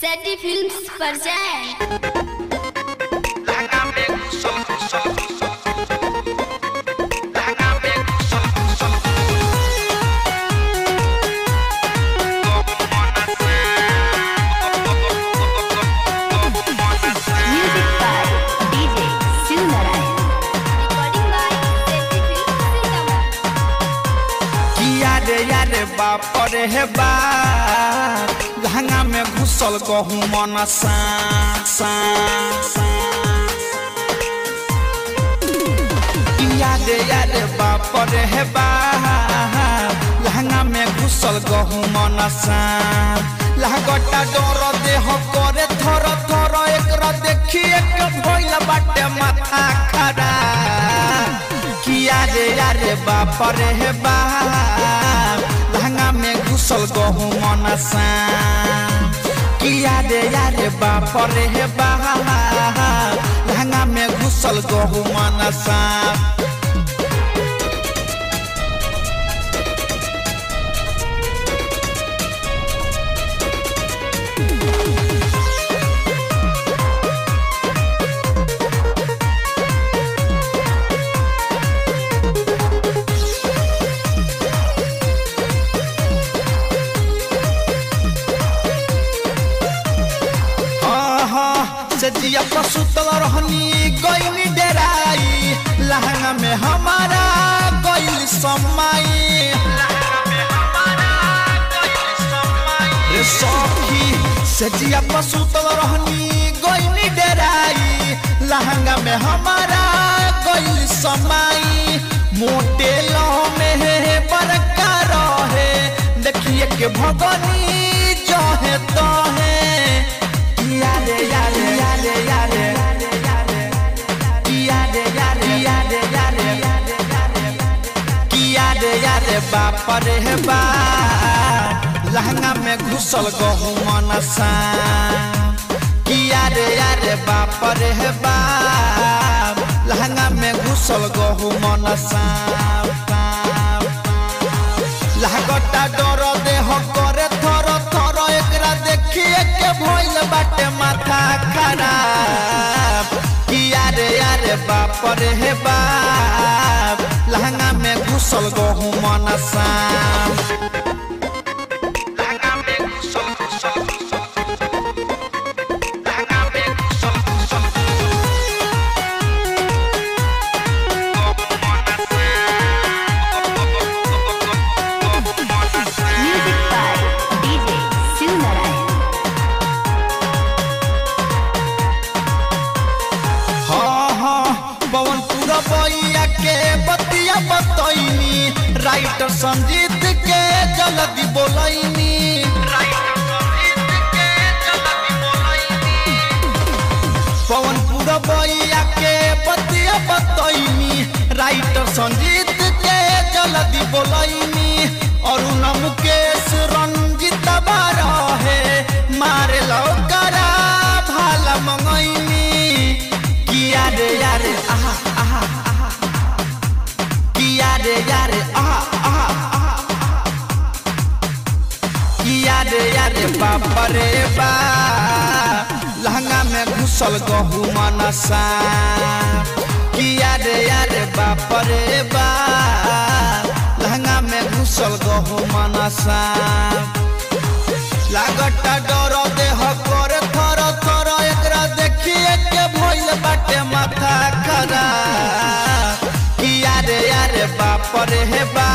सैटी films पर जाएं। यारे बाप रे हे बा लहंगा में घुसल गहूं मन सा यारे बाप रे हे बा लहंगा में घुसल गहूं मन सा लहगटा डर देह करे थर थर एकरा देखिए के भइल बाटे माथा खरा यारे बाप रे हे बा लहंगा में घुसल गहूं मन सा यारे बाप रे हे बा लहंगा में घुसल गहूं मन सा सजिया पसुतल रहनी गईनी डेराई लहंगा में हमारा गईल समाई रे सखी सजिया पसुतल रहनी गईनी डेराई लहंगा में हमारा गईल समाई मोटे लह में बरका रहे देखिए के भगनी जहे तहे यारे बाप रे हे बा लहंगा में घुसल गहूं मन सा यारे बाप रे हे बा लहंगा में घुसल गहूं मन सा लहगटा डर देह करे थर थर एकरा देखिए के भइल बाटे माथा खराब यारे बाप रे हे बा लहंगा में घुसल गहूं मन सा बइया के बतिया बतैनी राइटर संजीत के जल्दी बोलैनी पवनपुर बइया के बतिया बतैनी राइटर संजीत के जल्दी बोलैनी अरुण मुकेश रंजित बारा है मारे लौकरा भाला मंगैनी यारे आहा यारे बाप रे बा लहंगा में घुसल गहूं मन सा यारे बाप रे बा लहंगा में घुसल गहूं मन सा लागटा डर देह करे थर थर एकरा देखिए के भइल बाटे माथा खरा यारे बाप रे हे बा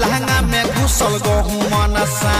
लहंगा में घुसल गहूं मन सा।